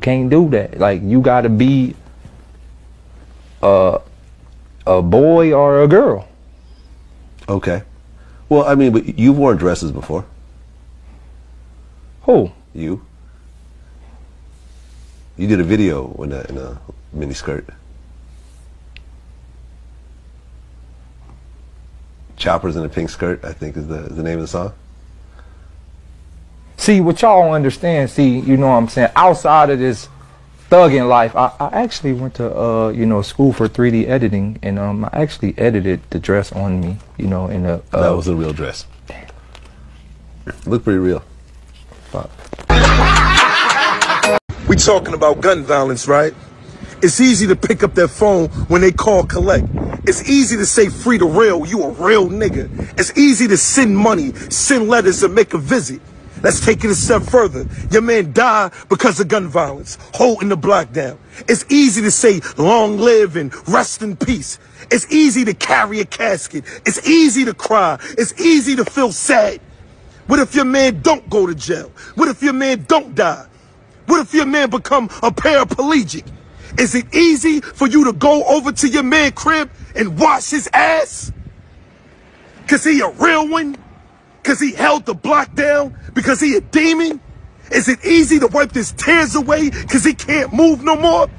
can't do that. Like, you gotta be a boy or a girl. Okay. Well, I mean, but you've worn dresses before. Who? You. You did a video in a mini skirt. Choppers in a pink skirt, I think is the name of the song. See, what y'all understand, see, you know what I'm saying, outside of this thugging life, I actually went to, you know, school for 3D editing, and I actually edited the dress on me, you know, in a... that was a real dress. Looked pretty real. Fuck. We talking about gun violence, right? It's easy to pick up that phone when they call collect. It's easy to say free to real, you a real nigga. It's easy to send money, send letters, and make a visit. Let's take it a step further. Your man died because of gun violence, holding the block down. It's easy to say long live and rest in peace. It's easy to carry a casket. It's easy to cry. It's easy to feel sad. What if your man don't go to jail? What if your man don't die? What if your man become a paraplegic? Is it easy for you to go over to your man crib and wash his ass? Cause he a real one? Cause he held the block down? Because he a demon? Is it easy to wipe his tears away cause he can't move no more?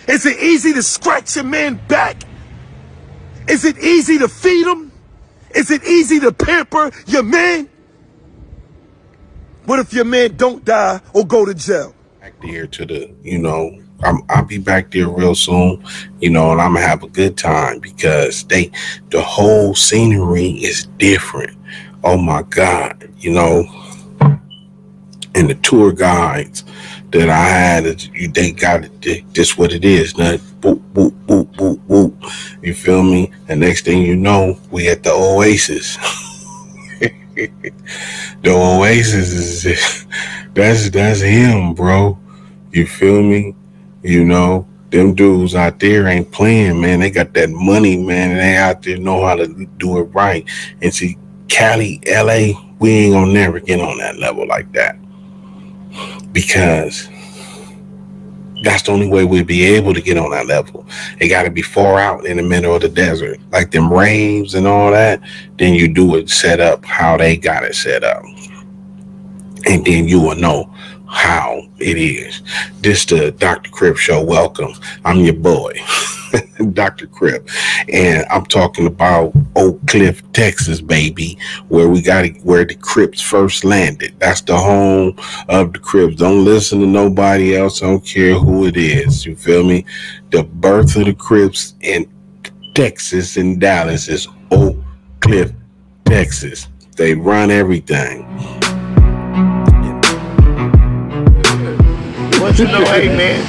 Is it easy to scratch your man back? Is it easy to feed him? Is it easy to pamper your man? What if your man don't die or go to jail? Back there to the, you know, I'll be back there real soon, you know, and I'm gonna have a good time because the whole scenery is different. Oh my God, you know, and the tour guides that I had, they got it, this what it is, nothing, boop, boop, boop, boop, boop. You feel me? And next thing you know, we at the Oasis. The Oasis is, that's him, bro. You feel me? You know, them dudes out there ain't playing, man. They got that money, man, and they out there know how to do it right. And see, Cali, LA, we ain't gonna never get on that level like that. Because that's the only way we'll be able to get on that level. It gotta be far out in the middle of the desert. Like them raves and all that, then you do it set up how they got it set up. And then you will know how it is. This the Dr. Crip show. Welcome. I'm your boy, Dr. Crip, and I'm talking about Oak Cliff, Texas, baby, where the Crips first landed. That's the home of the Crips. Don't listen to nobody else. I don't care who it is. You feel me? The birth of the Crips in Texas and Dallas is Oak Cliff, Texas. They run everything. But you know, hey man,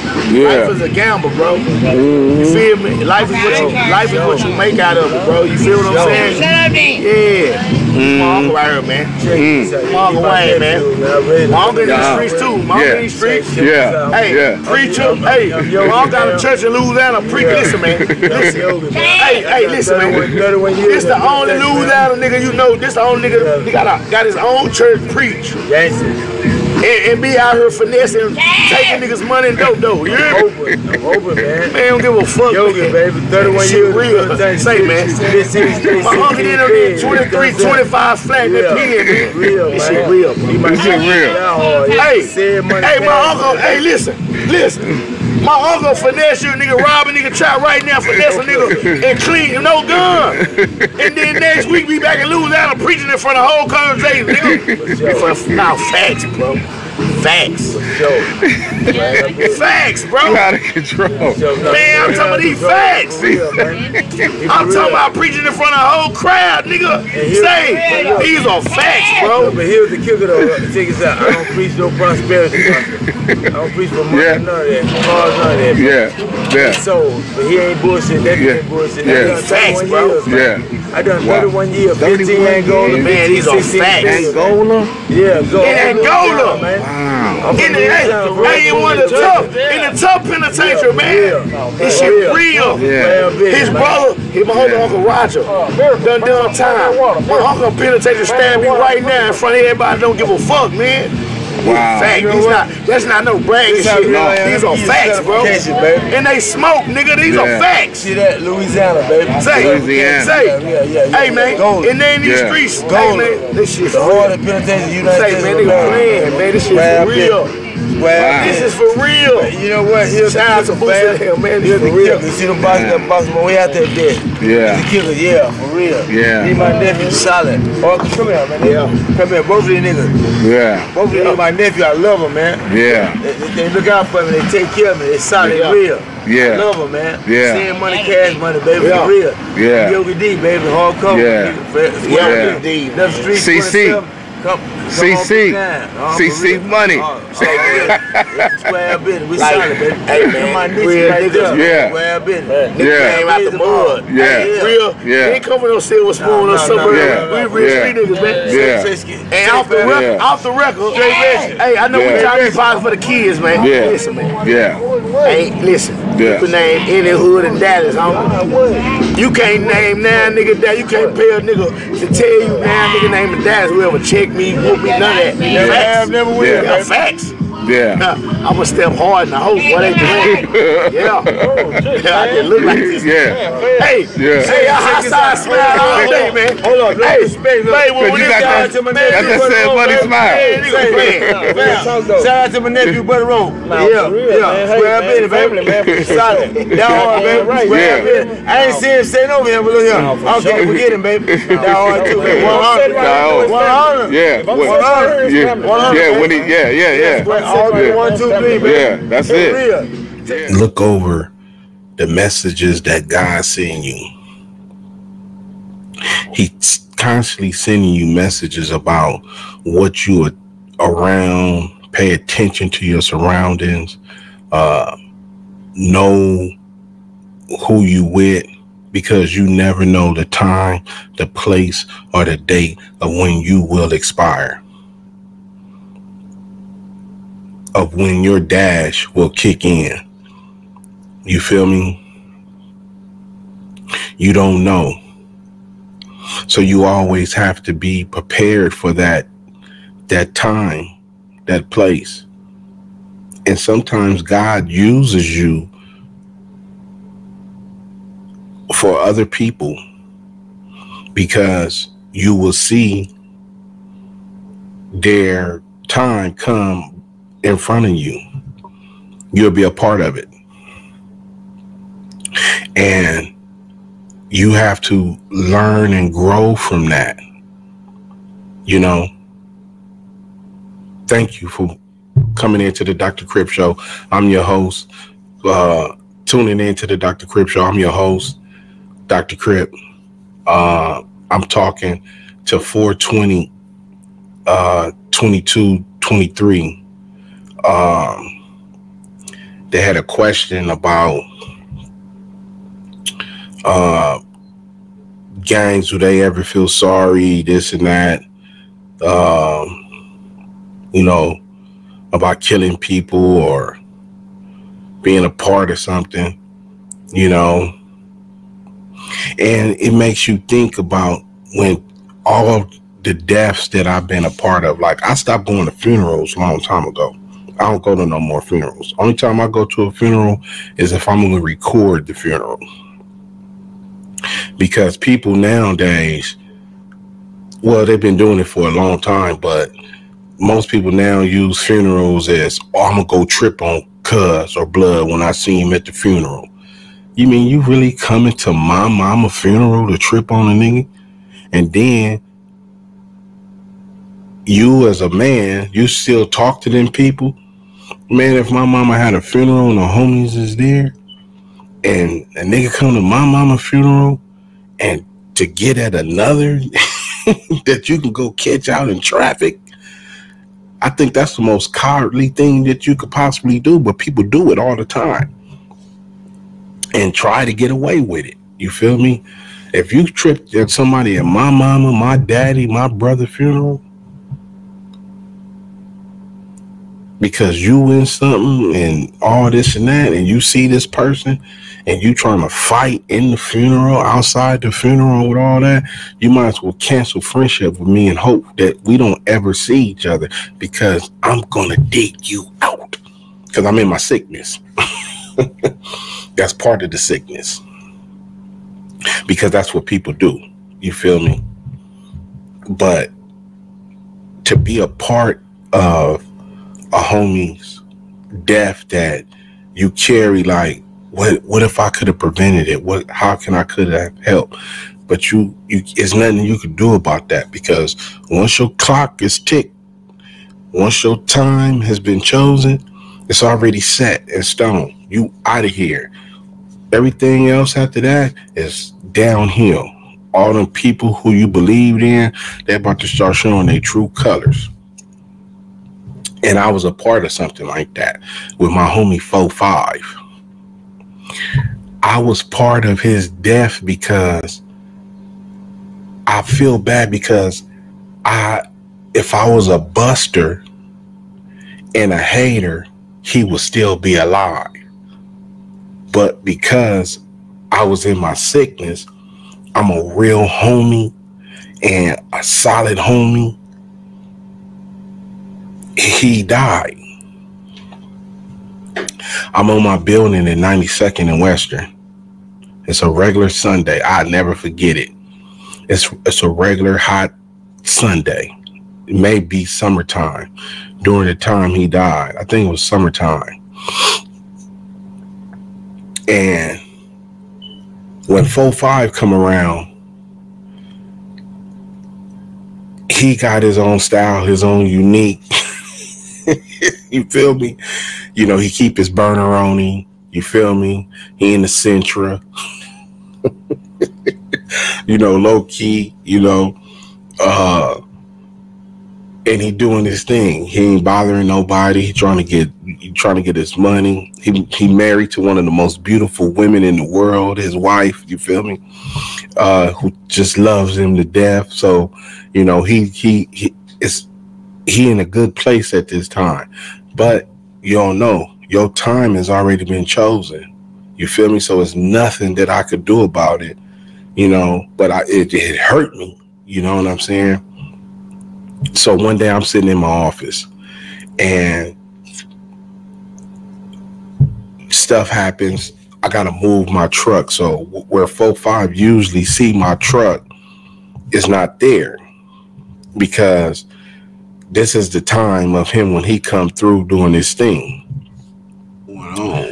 life is a gamble, bro. You feel me? Life is what you make out of it, bro. You feel what I'm saying? Shut up, man. Yeah. My uncle right here, man. My uncle Wayne, man. My uncle in the streets too. My uncle in the streets. Yeah. Hey, preacher. Hey, my uncle got a church in Louisiana. Listen, man. Listen. Hey, listen, man. This the only Louisiana nigga you know. This the only nigga he got his own church preach. And be out here finessing, taking niggas money and dope. You hear me? I'm open, man. Man, don't give a fuck. Yoga, baby. 31 years. Real. Say, man. My uncle in there 23, 25 flat in that pen, man. Real, this shit real, bro. This shit real. Hey, my uncle, hey, listen. My uncle finesse you, nigga, rob a nigga, trap right now, finesse a nigga, and clean, no gun. And then next week, we back in Louisiana preaching in front of the whole congregation, nigga. Now, facts, bro. Facts. Facts, bro. Out of control. Man, I'm talking about these facts. I'm talking about preaching in front of a whole crowd, nigga. Say, these are facts, bro. But here's the kicker, though. Check this out. I don't preach no prosperity. I don't preach for money, none of that. Cars, none of that. Yeah. So, but he ain't bullshit. That ain't bullshit. Yeah. Facts, bro. I done 31 years, 15 Angola. Man, these are facts. Angola? Yeah, Angola, man. Wow. In the tough penitentiary, man. This shit real. His brother, my Uncle Roger, done time. My uncle penitentiary stabbed me right now in front of everybody. Don't give a fuck, man. Wow. Fact. You know These what? that's not no bragging This how shit. real I am. These are These facts, bro. certification, baby. And they smoke, nigga. These are facts. See that? Louisiana, baby. Louisiana. Say, Yeah. hey man, Gold. and then these Yeah. streets, Gold. hey man, this shit The for real. hardest penitentiary in the United Say, States. man, of they America. playing, man. This shit for real. Wow. This is for real. You know what? Here's Shout out to the Booster Hill, man. This Here's for the real. kicker. See them boxing man way out there dead. Yeah. The killer, yeah, for real. Yeah. Me and my nephew solid. Oh, come here, man. Yeah. Come here, both of these niggas. Yeah. Both of these my nephew, I love them, man. Yeah. They look out for me, they take care of me, they solid, Yeah. real. Yeah. I love them, man. Yeah. Seeing money, cash money, baby, Yeah. for real. Yeah. Yogi D, baby, hardcover. Yeah. Yeah. D. Left street, CC. 27. Come CC. CC money. Square business. We Like, solid, baby. hey, man, My niece real right there. Yeah. Square business. Yeah. Came out the mud. Yeah. Hey, real. Yeah. We ain't coming no silver spoon or no, something. yeah. We real Yeah. street niggas, man. Yeah. And off the record, Yeah. hey, I know Yeah. we trying to be positive for the kids, man. Yeah. Listen, man. Yeah. Hey, listen. Yeah. You can name any hood in Dallas, homie. You can't name now, nigga, that. You can't pay a nigga to tell you now, nigga, name in Dallas. Whoever check me, whoop me, none of that. Never Facts. have, never will. Yeah. Yeah, facts. Yeah. I'ma step hard in the house. What they doing? Yeah. I just look like this. Yeah. Hey, Yeah. hey, I hostile smile all day, man. Hold on, Hey, respect. hey, when you this got guy that- to my got that nephew, sad money man, smile. man, nigga playing. Shout out to my nephew, Buddy Rowe. Yeah. Square business, baby. Solid. That hard, baby. Square Yeah. business. I ain't seen him say no, man, but look here. I can't forget him, baby. That hard, too, baby. 100. No. 100. Yeah. What- Yeah. Yeah. When he. Yeah. Yeah. All Yeah. 1, 2, 3, baby. Yeah. That's For it. real. Look over the messages that God's sending you. He's constantly sending you messages about what you are around. Pay attention to your surroundings. Know who you with, because you never know the time, the place, or the date of when you will expire. Of when your dash will kick in. You feel me? You don't know. So you always have to be prepared for that time, that place. And sometimes God uses you for other people, because you will see their time come in front of you. You'll be a part of it. And you have to learn and grow from that. You know, thank you for coming into the Dr. Crip Show. I'm your host. Tuning into the Dr. Crip Show. I'm your host, Dr. Crip. I'm talking to 420, 22, 23. They had a question about gangs. Do they ever feel sorry? This and that. You know, about killing people or being a part of something, you know. And it makes you think about when all the deaths that I've been a part of. Like, I stopped going to funerals a long time ago. I don't go to no more funerals. Only time I go to a funeral is if I'm going to record the funeral. Because people nowadays, well, they've been doing it for a long time, but most people now use funerals as, oh, I'm going to go trip on cuz or blood when I see him at the funeral. You mean you really coming to my mama funeral to trip on a nigga? And then you as a man, you still talk to them people? Man, if my mama had a funeral and the homies is there, and a nigga come to my mama funeral, and to get at another that you can go catch out in traffic, I think that's the most cowardly thing that you could possibly do. But people do it all the time and try to get away with it. You feel me? If you tripped at somebody at my mama, my daddy, my brother funeral, because you in something and all this and that, and you see this person and you trying to fight in the funeral, outside the funeral with all that, you might as well cancel friendship with me and hope that we don't ever see each other, because I'm going to dig you out because I'm in my sickness. That's part of the sickness, because that's what people do. You feel me? But to be a part of a homie's death that you carry, like, what if I could have prevented it? How can I could have helped? But you it's nothing you could do about that, because once your clock is ticked, once your time has been chosen, it's already set in stone. You out of here. Everything else after that is downhill. All them people who you believed in, they're about to start showing their true colors. And I was a part of something like that with my homie 4-5. I was part of his death because I feel bad, because if I was a buster and a hater, he would still be alive. But because I was in my sickness, I'm a real homie and a solid homie. He died. I'm on my building at 92nd and Western. It's a regular Sunday. I'll never forget it. It's a regular hot Sunday. It may be summertime. During the time he died, I think it was summertime. And when 4-5 come around, he got his own style, his own unique. You feel me? You know, he keep his burner on him. You feel me? He in the Sentra. You know, low key, you know, and he doing his thing. He ain't bothering nobody. He trying to get his money. He married to one of the most beautiful women in the world, his wife, you feel me? Who just loves him to death. So, you know, he in a good place at this time. But you don't know, your time has already been chosen. You feel me? So it's nothing that I could do about it, you know, but it hurt me. You know what I'm saying? So one day I'm sitting in my office and stuff happens. I got to move my truck. So where 4-5 usually see my truck is not there, because this is the time of him when he come through doing his thing.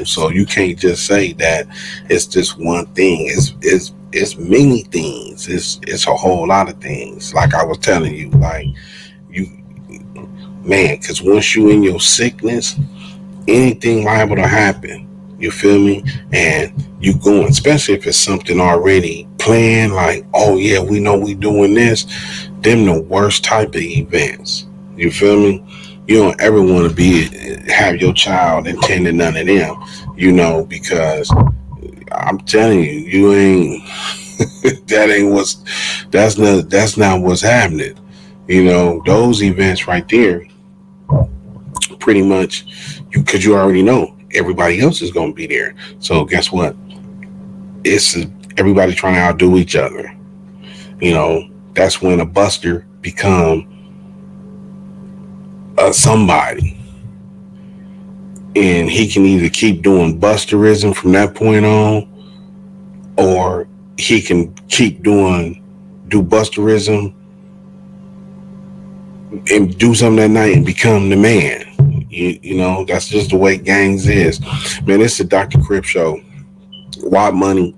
So you can't just say that it's just one thing. It's many things. It's a whole lot of things. Like I was telling you, like man, because once you in your sickness, anything liable to happen. You feel me? And you going, especially if it's something already planned, like, oh yeah, we know we doing this. Them the worst type of events. You feel me? You don't ever want to have your child attending none of them, you know, because I'm telling you, you ain't that's not what's happening. You know, those events right there, pretty much, because you already know everybody else is going to be there. So guess what? It's everybody trying to outdo each other. You know, that's when a buster become somebody, and he can either keep doing busterism from that point on, or he can keep do busterism and do something that night and become the man. You know, that's just the way gangs is. Man, it's the Dr. Crip show. Why Money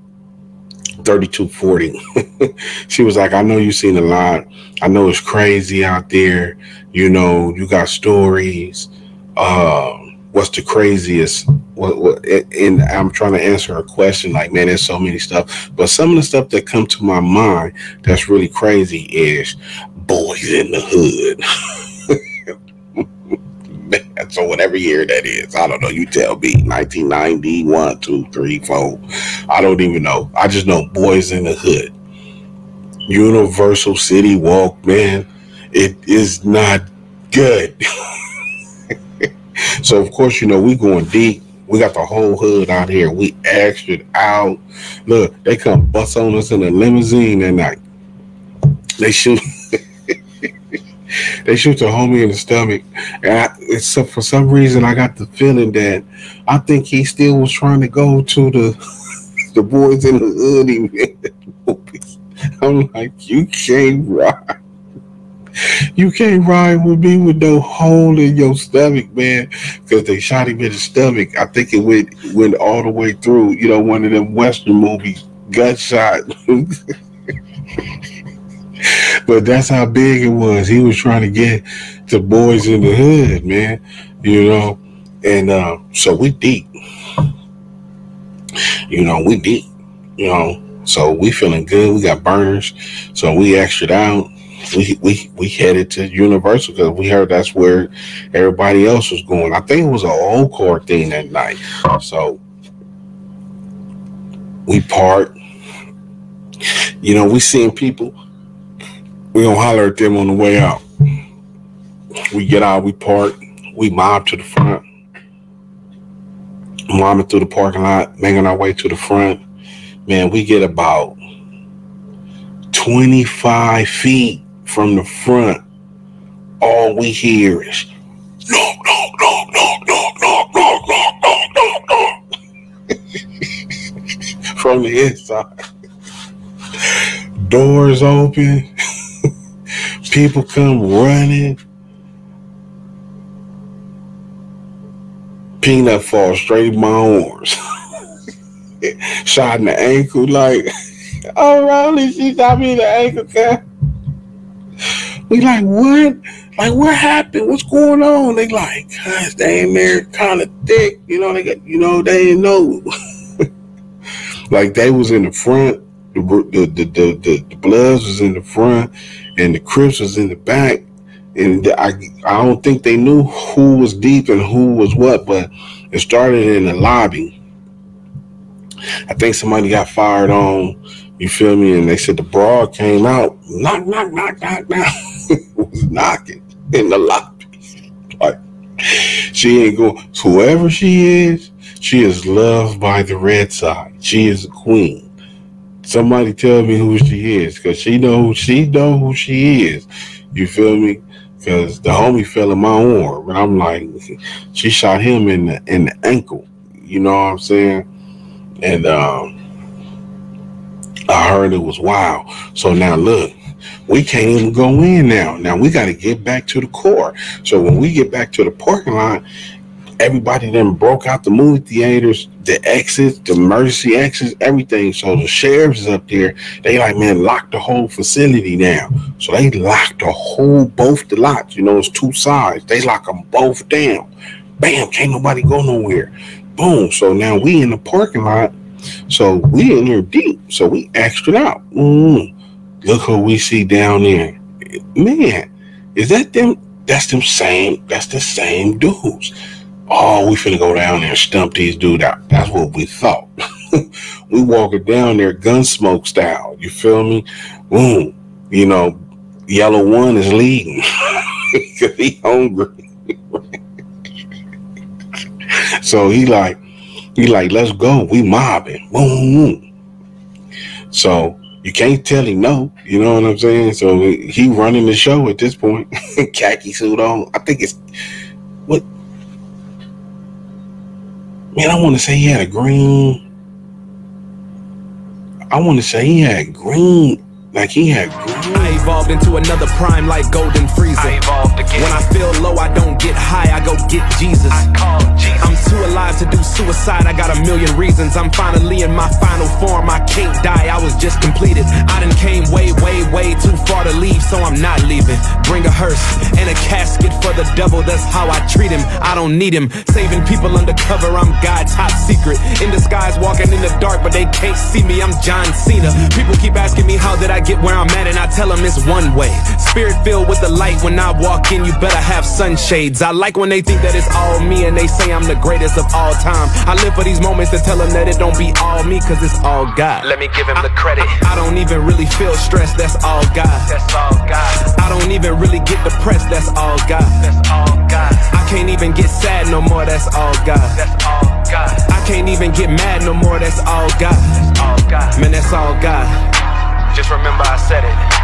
3240. She was like, I know you've seen a lot. I know it's crazy out there. You know, you got stories. What's the craziest? And I'm trying to answer her question. Like, man, there's so many stuff. But some of the stuff that come to my mind that's really crazy is boys in the hood. So whatever year that is, I don't know. You tell me. 1990, 1, 2, 3, 4. I don't even know. I just know boys in the hood. Universal City Walk, man. It is not good. So of course, you know, we going deep. We got the whole hood out here. We extra out. Look, they come bust on us in a limousine that night. They shoot. They shoot the homie in the stomach. And for some reason, I got the feeling that I think he still was trying to go to the boys in the hood. I'm like, you can't ride. You can't ride with me with no hole in your stomach, man. Because they shot him in the stomach. I think it went all the way through. You know, one of them Western movies, gunshot. But that's how big it was. He was trying to get the boys in the hood, man. You know, and so we deep. You know, we deep. You know, so we feeling good. We got burners, so we extraed out. We headed to Universal because we heard that's where everybody else was going. I think it was an old court thing that night. So we parked. You know, we seeing people. We gonna holler at them on the way out. We get out, we park, we mob to the front. Mobbing through the parking lot, making our way to the front. Man, we get about 25 feet from the front. All we hear is no, no, no, no, no, no, no, no, no, no. From the inside. Doors open. People come running. Peanut falls straight in my arms. Shot in the ankle, like, oh, Riley, she shot me in the ankle, cat. We like, what? Like, what happened? What's going on? They like, gosh, they ain't there kind of thick. You know, they didn't know. Like, they was in the front. The Bloods was in the front. And the Crips was in the back, and I don't think they knew who was deep and who was what, but it started in the lobby. I think somebody got fired on, you feel me? And they said the broad came out, knock, knock, knock, knock, knock. Was knocking in the lobby. Like, she ain't going, whoever she is loved by the red side. She is a queen. Somebody tell me who she is, because she know who she is. You feel me? Because the homie fell in my arm, and I'm like, she shot him in the ankle. You know what I'm saying? And I heard it was wild. So now look, we can't even go in now. Now we got to get back to the core. So when we get back to the parking lot, everybody then broke out the movie theaters, the exits, the emergency exits, everything. So the sheriffs is up there. They like, man, lock the whole facility down. So they locked both the lots. You know, it's two sides. They lock them both down. Bam, can't nobody go nowhere. Boom. So now we in the parking lot. So we in here deep. So we extra out. Look who we see down there. Man, is that them? That's the same dudes. Oh, we finna go down there and stump these dudes out. That's what we thought. We walking down there Gunsmoke style. You feel me? Boom. You know, Yellow One is leading. Because he hungry. So he like, let's go. We mobbing. Boom. So you can't tell him no. You know what I'm saying? So he running the show at this point. Khaki suit on. I think it's what. Man, I want to say he had green. Like he had green. I evolved into another prime like Golden Freezer. When I feel low, I don't get high, I go get Jesus. I'm too alive to do suicide, I got a million reasons. I'm finally in my final form, I can't die, I was just completed. I done came way, way, way too far to leave, so I'm not leaving. Bring a hearse and a casket for the devil, that's how I treat him. I don't need him, saving people undercover, I'm God top secret. In disguise, walking in the dark, but they can't see me, I'm John Cena. People keep asking me how did I get where I'm at, and I tell them it's one way. Spirit filled with the light, when I walk in, you better have sunshades. I like when they think that it's all me, and they say I'm the greatest of all time. I live for these moments to tell them that it don't be all me, cause it's all God. Let me give him the credit. I don't even really feel stressed, that's all God. That's all God. I don't even really get depressed, that's all God. That's all God. I can't even get sad no more, that's all God. That's all God. God. I can't even get mad no more, that's all God. That's all God. Man, that's all God. Just remember I said it.